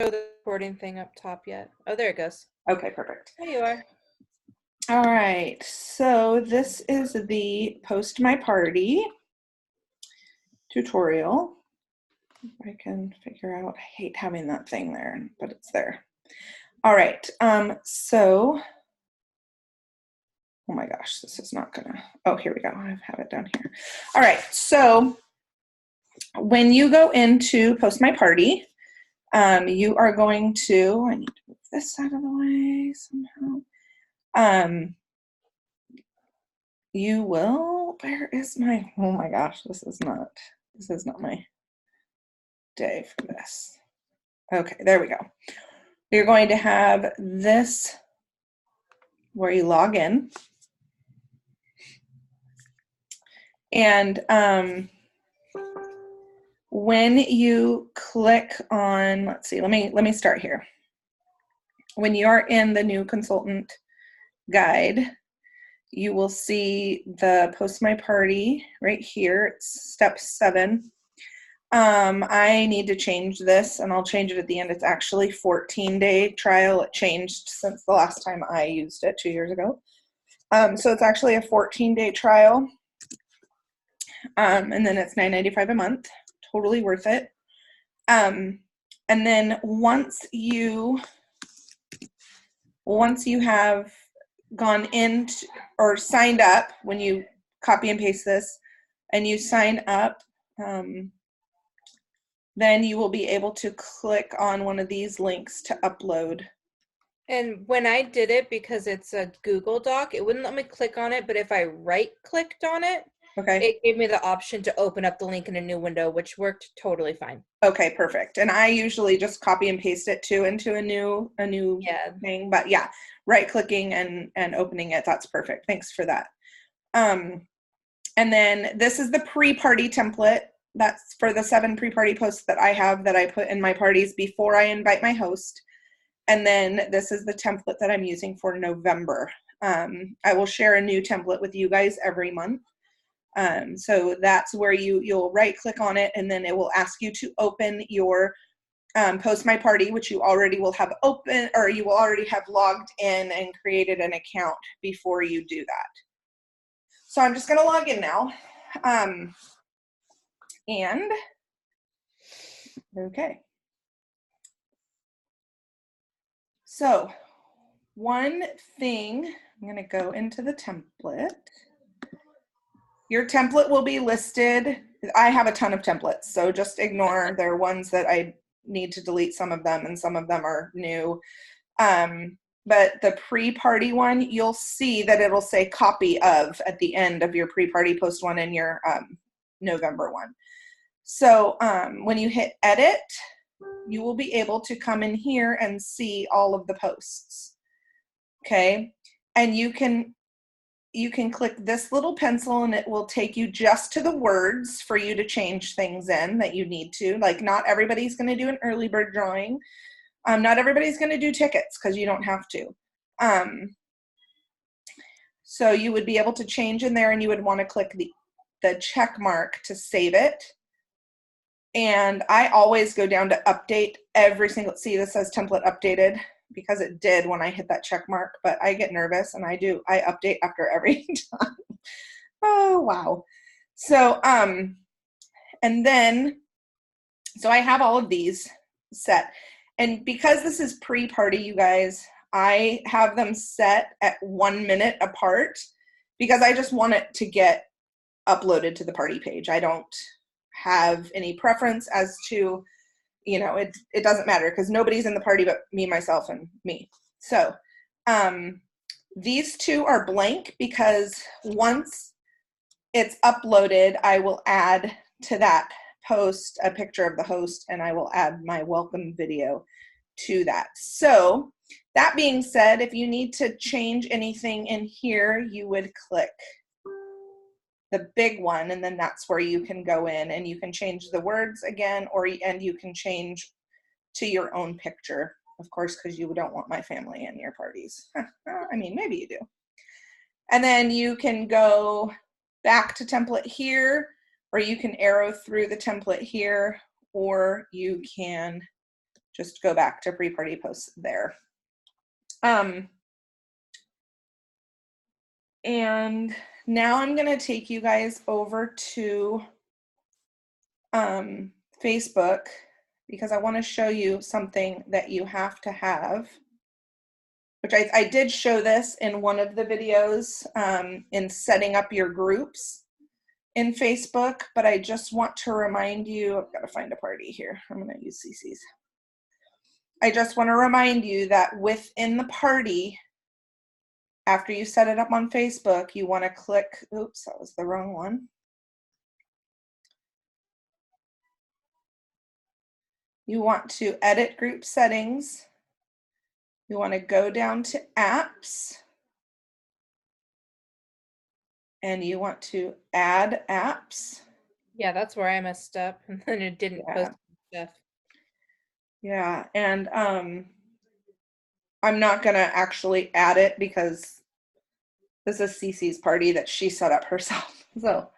Show the recording thing up top yet. Oh, there it goes. Okay, perfect. There you are. All right, so this is the Post My Party tutorial. If I can figure out, I hate having that thing there, but it's there. All right, so, oh my gosh, this is not gonna, oh, here we go, I have it down here. All right, so when you go into Post My Party, you are going to, I need to move this out of the way somehow. You will, where is my, oh my gosh, this is not my day for this. Okay, there we go. You're going to have this where you log in. And when you click on, let's see, let me start here. When you are in the new consultant guide, you will see the Post My Party right here. It's step 7. I need to change this, and I'll change it at the end. It's actually 14-day trial. It changed since the last time I used it 2 years ago. So it's actually a 14-day trial, and then it's $9.95 a month. Totally worth it. And then once you have gone in or signed up, when you copy and paste this and you sign up, then you will be able to click on one of these links to upload. And when I did it, because it's a Google Doc, it wouldn't let me click on it, but if I right-clicked on it, Okay. it gave me the option to open up the link in a new window, which worked totally fine. Okay, perfect. And I usually just copy and paste it too into a new thing. But yeah, right-clicking and opening it, that's perfect. Thanks for that. And then this is the pre-party template. That's for the 7 pre-party posts that I have that I put in my parties before I invite my host. And then this is the template that I'm using for November. I will share a new template with you guys every month. So that's where you'll right click on it, and then it will ask you to open your Post My Party, which you already will have open, or you will already have logged in and created an account before you do that. So I'm just going to log in now. And okay. So one thing, I'm going to go into the template. Your template will be listed. I have a ton of templates, so just ignore. There are ones that I need to delete some of them, and some of them are new. But the pre-party one, you'll see that it'll say copy of at the end of your pre-party post one and your November one. So when you hit edit, you will be able to come in here and see all of the posts. Okay, and you can click this little pencil and it will take you just to the words for you to change things in that you need to. Like, not everybody's going to do an early bird drawing. Not everybody's going to do tickets because you don't have to. So you would be able to change in there, and you would want to click the check mark to save it. And I always go down to update every single, see this says template updated, because it did when I hit that check mark, but I get nervous and I update after every time. Oh, wow. So, and then, so I have all of these set. And because this is pre-party, you guys, I have them set at 1 minute apart because I just want it to get uploaded to the party page. I don't have any preference as to, you know, it doesn't matter because nobody's in the party but me, myself, and me. So these two are blank because once it's uploaded, I will add to that post a picture of the host, and I will add my welcome video to that. So that being said, if you need to change anything in here, you would click the big one, and then that's where you can go in and you can change the words again, and you can change to your own picture, of course, because you don't want my family in your parties. I mean, maybe you do. And then you can go back to template here, or you can arrow through the template here, or you can just go back to pre-party posts there. And now I'm going to take you guys over to Facebook, because I want to show you something that you have to have, which I did show this in one of the videos in setting up your groups in Facebook, but I just want to remind you, I've got to find a party here. I'm going to use CC's. I just want to remind you that within the party, after you set it up on Facebook, you want to click, oops, that was the wrong one. You want to edit group settings. You want to go down to apps. And you want to add apps. Yeah, that's where I messed up, and then it didn't post stuff. Yeah, and I'm not gonna actually add it because this is Cece's party that she set up herself. So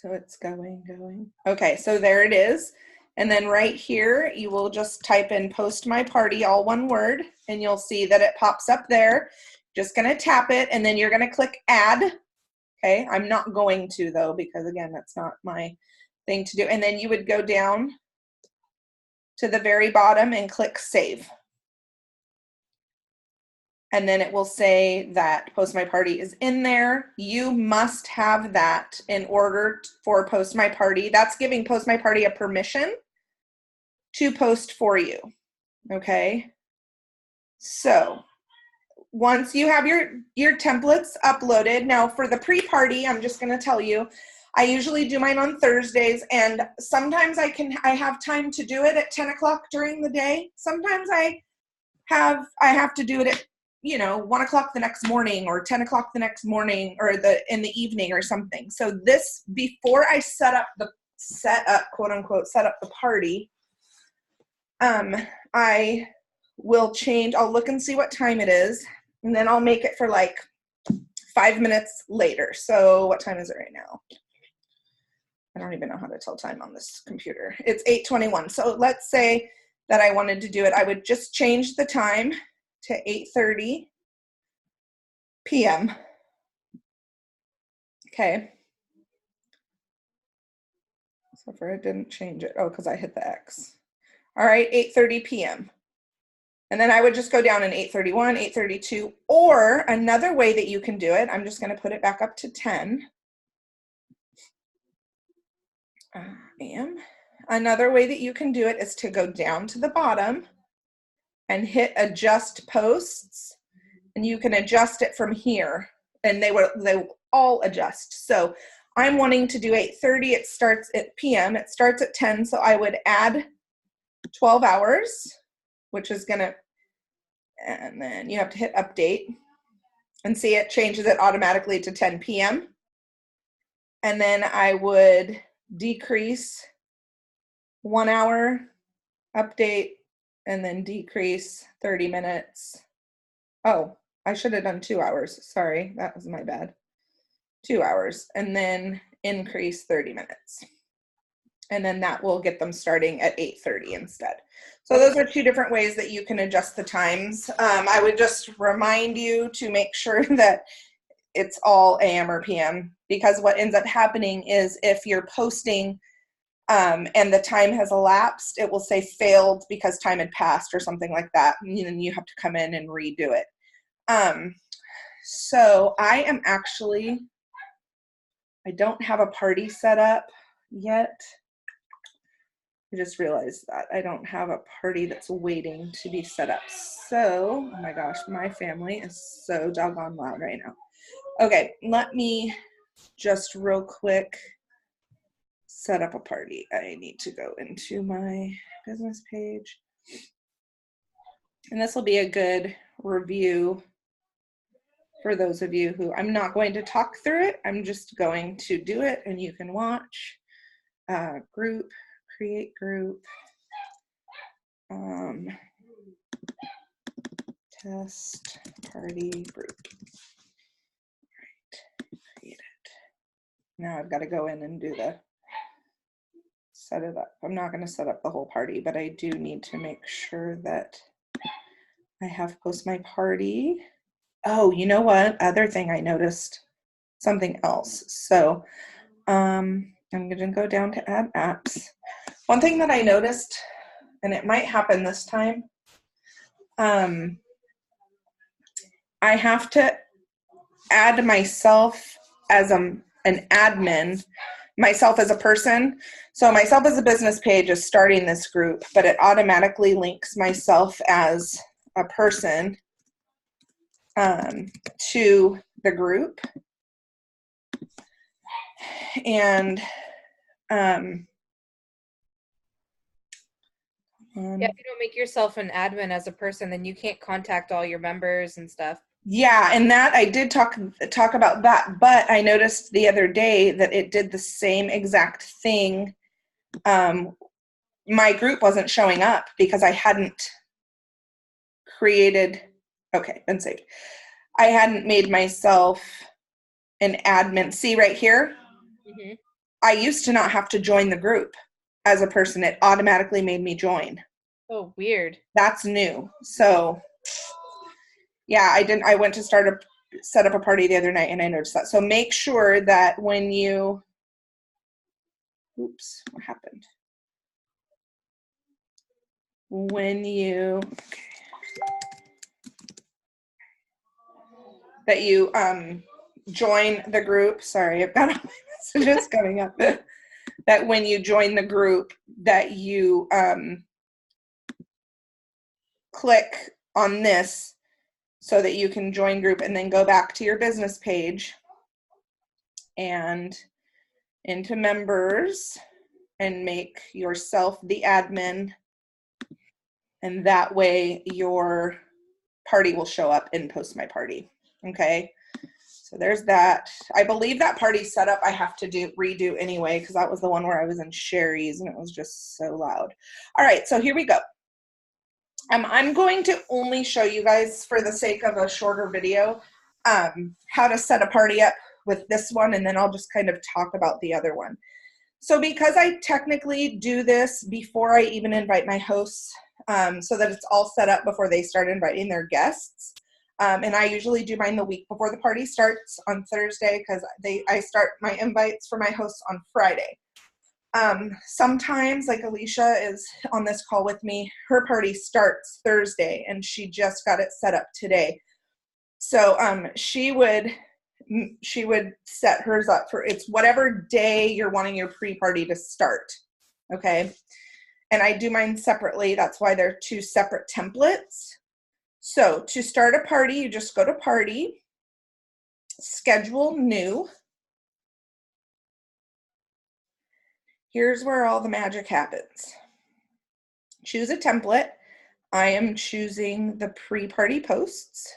it's going. Okay, so there it is. And then right here, you will just type in post my party, all one word, and you'll see that it pops up there. Just gonna tap it, and then you're gonna click add. Okay, I'm not going to though, because again, that's not my thing to do. And then you would go down to the very bottom and click save. And then it will say that Post My Party is in there. You must have that in order for Post My Party. That's giving Post My Party a permission to post for you. Okay, so once you have your templates uploaded, now for the pre-party, I'm just going to tell you, I usually do mine on Thursdays, and sometimes I have time to do it at 10 o'clock during the day. Sometimes I have to do it at 1 o'clock the next morning, or 10 o'clock the next morning, or in the evening or something. So this, before I quote unquote set up the party, I will change. I'll look and see what time it is, and then I'll make it for like 5 minutes later. So what time is it right now? I don't even know how to tell time on this computer. It's 8:21. So let's say that I wanted to do it. I would just change the time to 8:30 p.m. Okay. So far it didn't change it. Oh, because I hit the X. All right, 8:30 p.m. And then I would just go down in 8:31, 8:32, or another way that you can do it, I'm just going to put it back up to 10. Another way that you can do it is to go down to the bottom and hit adjust posts, and you can adjust it from here, and they will all adjust. So I'm wanting to do 8:30. It starts at p.m. It starts at 10, so I would add 12 hours, which is gonna, and then you have to hit update, and see it changes it automatically to 10 p.m. And then I would decrease 1 hour, update, and then decrease 30 minutes. Oh, I should have done 2 hours. Sorry, that was my bad. 2 hours, and then increase 30 minutes. And then that will get them starting at 8:30 instead. So those are two different ways that you can adjust the times. I would just remind you to make sure that it's all AM or PM, because what ends up happening is if you're posting and the time has elapsed, it will say failed because time had passed or something like that, and then you have to come in and redo it. So I don't have a party set up yet. I just realized that I don't have a party that's waiting to be set up. So, oh my gosh, my family is so doggone loud right now. Okay, let me just real quick set up a party. I need to go into my business page. And this will be a good review for those of you who, I'm not going to talk through it. I'm just going to do it, and you can watch. Group, create group. Test party group. All right, create it. Now I've got to go in and do the set it up. I'm not going to set up the whole party, but I do need to make sure that I have post my party. Oh, you know what? Other thing I noticed, something else. So I'm going to go down to add apps. One thing that I noticed, and it might happen this time, I have to add myself as an admin, myself as a person. So myself as a business page is starting this group, but it automatically links myself as a person to the group. And Yeah, if you don't make yourself an admin as a person, then you can't contact all your members and stuff. yeah, and that I did talk about that, but I noticed the other day that it did the same exact thing. My group wasn't showing up because I hadn't created, okay, been saved. I hadn't made myself an admin. See right here? Mm-hmm. I used to not have to join the group as a person. It automatically made me join. Oh, weird. That's new. So yeah, I went to set up a party the other night and I noticed that. So make sure that when you, oops, what happened? When you, okay, that you join the group, sorry, I've got all my messages coming up, that when you join the group that you click on this so that you can join group and then go back to your business page and into members and make yourself the admin, and that way your party will show up in Post My Party. Okay, so there's that. I believe that party setup I have to redo anyway, because that was the one where I was in Sherry's and it was just so loud. All right, so here we go. I'm going to only show you guys, for the sake of a shorter video, how to set a party up with this one, and then I'll just kind of talk about the other one. So because I technically do this before I even invite my hosts, so that it's all set up before they start inviting their guests, and I usually do mine the week before the party starts on Thursday, because I start my invites for my hosts on Friday. Sometimes, like Alicia is on this call with me, her party starts Thursday and she just got it set up today. So she would set hers up for, it's whatever day you're wanting your pre-party to start. Okay. And I do mine separately. That's why they're two separate templates. So to start a party, you just go to party, schedule new. Here's where all the magic happens. Choose a template. I am choosing the pre-party posts.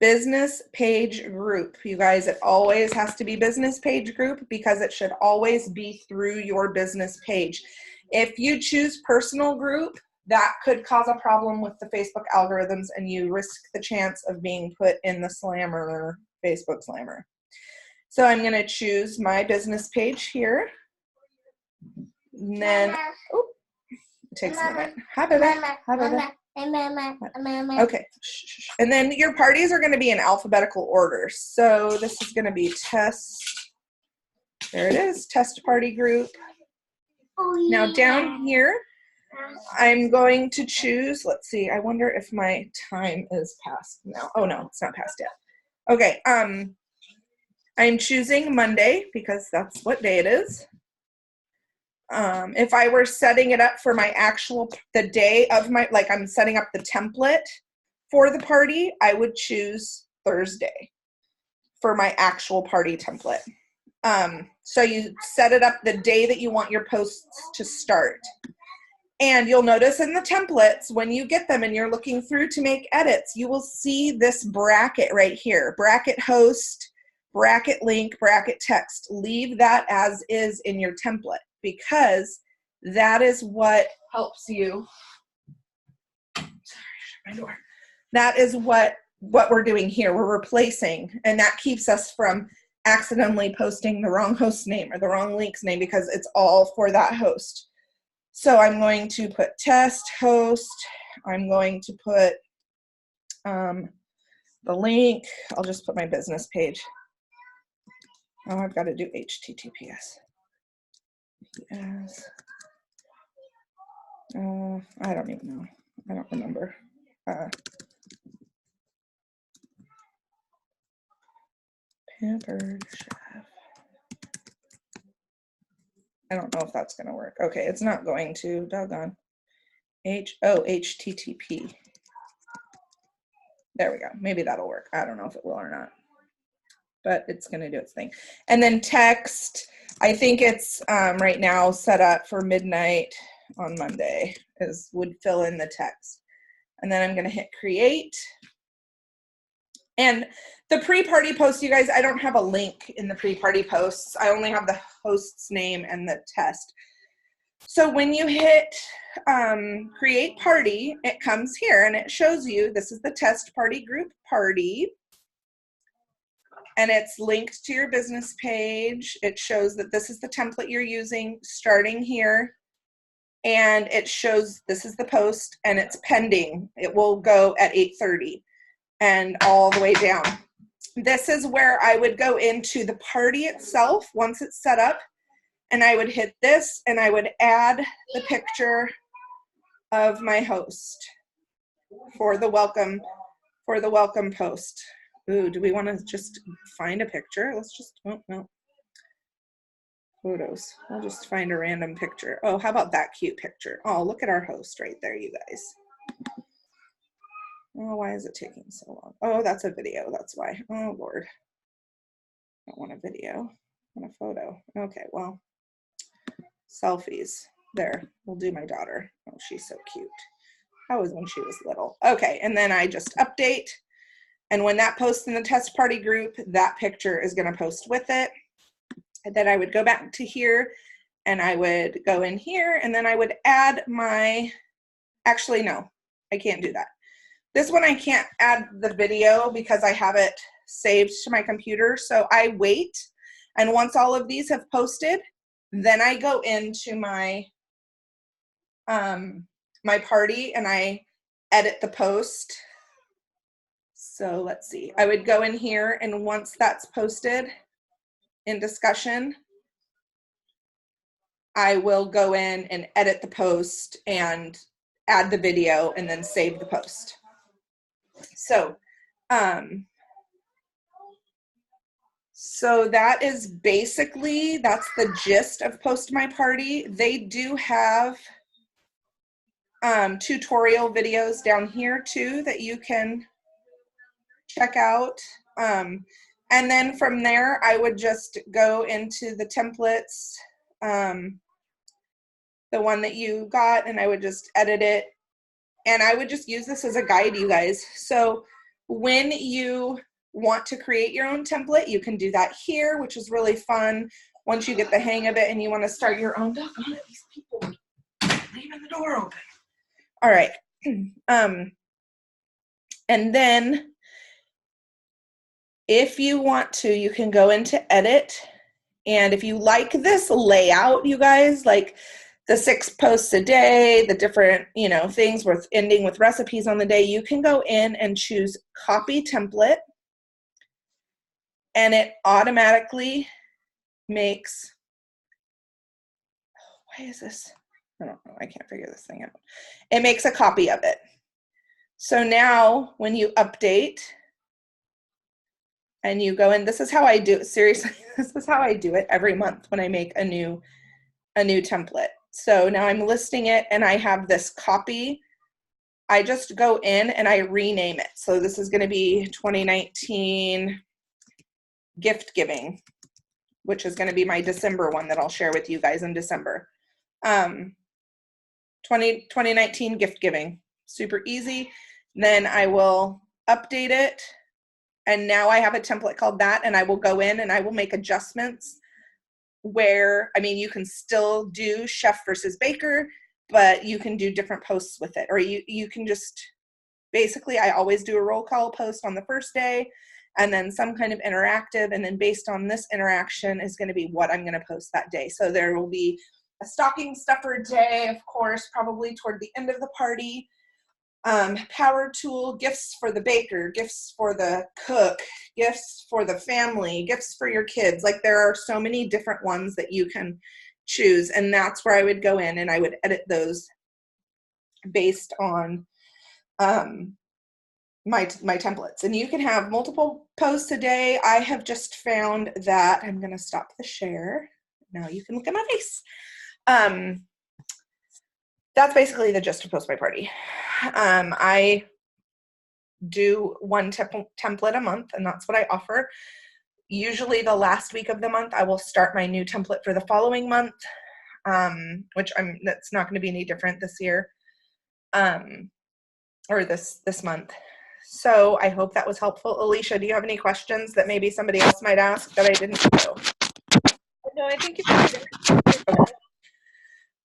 Business page group. You guys, it always has to be business page group because it should always be through your business page. If you choose personal group, that could cause a problem with the Facebook algorithms and you risk the chance of being put in the slammer, Facebook slammer. So I'm going to choose my business page here. And then, oh, it takes a minute. Hi, baby. Hi, baby. Okay. And then your parties are going to be in alphabetical order. So this is going to be test. There it is. Test party group. Now down here, I'm going to choose, let's see, I wonder if my time is past now. Oh no, it's not past yet. Okay. I'm choosing Monday because that's what day it is. If I were setting it up for my the day of my, like I'm setting up the template for the party, I would choose Thursday for my actual party template. So you set it up the day that you want your posts to start. And you'll notice in the templates, when you get them and you're looking through to make edits, you will see this bracket right here, bracket host, bracket link, bracket text. Leave that as is in your template, because that is what helps you. Sorry, shut my door. That is what we're doing here. We're replacing, and that keeps us from accidentally posting the wrong host name or the wrong link's name because it's all for that host. So I'm going to put test host. I'm going to put the link. I'll just put my business page. Oh, I've got to do HTTPS. Yes. I don't even know. I don't remember. Pampered Chef. I don't know if that's going to work. Okay, it's not going to. Doggone. HTTP. There we go. Maybe that'll work. I don't know if it will or not, but it's going to do its thing. And then text. I think it's right now set up for midnight on Monday. Would fill in the text. And then I'm going to hit create. And the pre-party post, you guys, I don't have a link in the pre-party posts. I only have the host's name and the test. So when you hit create party, it comes here and it shows you this is the test party group party. And it's linked to your business page. It shows that this is the template you're using starting here. And it shows this is the post and it's pending. It will go at 8:30 and all the way down. This is where I would go into the party itself once it's set up, and I would hit this and I would add the picture of my host for the welcome post. Ooh, do we want to just find a picture? Let's just, oh, no. Photos. I'll just find a random picture. Oh, how about that cute picture? Oh, look at our host right there, you guys. Oh, why is it taking so long? Oh, that's a video. That's why. Oh, Lord. I don't want a video. I want a photo. Okay, well, selfies. There, we'll do my daughter. Oh, she's so cute. That was when she was little. Okay, and then I just update. And when that posts in the test party group, that picture is going to post with it. And then I would go back to here and I would go in here and then I would add my, actually, no, I can't do that. This one I can't add the video because I have it saved to my computer. So I wait. And once all of these have posted, then I go into my, my party and I edit the post. So let's see, I would go in here and once that's posted in discussion, I will go in and edit the post and add the video and then save the post. So, so that is basically, that's the gist of Post My Party. They do have tutorial videos down here too that you can check out. And then from there, I would just go into the templates, the one that you got, and I would just edit it. And I would just use this as a guide, you guys. So when you want to create your own template, you can do that here, which is really fun. Once you get the hang of it and you want to start your own, doggone it, these people leaving the door open. All right. And then if you want to, you can go into edit. And if you like this layout, you guys, like the 6 posts a day, the different, you know, things with ending with recipes on the day, you can go in and choose copy template. And it automatically makes, why is this? I don't know. I can't figure this thing out. It makes a copy of it. So now when you update and you go in, this is how I do it. Seriously, this is how I do it every month when I make a new template. So now I'm listing it and I have this copy. I just go in and I rename it. So this is going to be 2019 gift giving, which is going to be my December one that I'll share with you guys in December. 2019 gift giving, super easy. Then I will update it. And now I have a template called that, and I will go in and I will make adjustments where, I mean, you can still do chef versus baker, but you can do different posts with it. Or you can just, basically, I always do a roll call post on the first day, and then some kind of interactive, and then based on this interaction is going to be what I'm going to post that day. So there will be a stocking stuffer day, of course, probably toward the end of the party. Power tool, gifts for the baker, gifts for the cook, gifts for the family, gifts for your kids. Like there are so many different ones that you can choose, and that's where I would go in and I would edit those based on my templates. And you can have multiple posts a day. I have just found that I'm going to stop the share. Now you can look at my face. That's basically the gist of Post My Party. I do one template a month, and that's what I offer. Usually the last week of the month, I will start my new template for the following month, which that's not going to be any different this year, or this month. So I hope that was helpful. Alicia, do you have any questions that maybe somebody else might ask that I didn't know? No, I think you. Okay.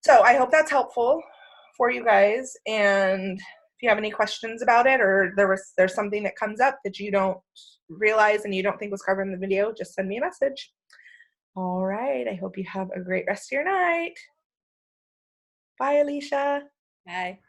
So I hope that's helpful for you guys. And if you have any questions about it, or there's something that comes up that you don't realize and you don't think was covered in the video, just send me a message. All right. I hope you have a great rest of your night. Bye, Alicia. Bye.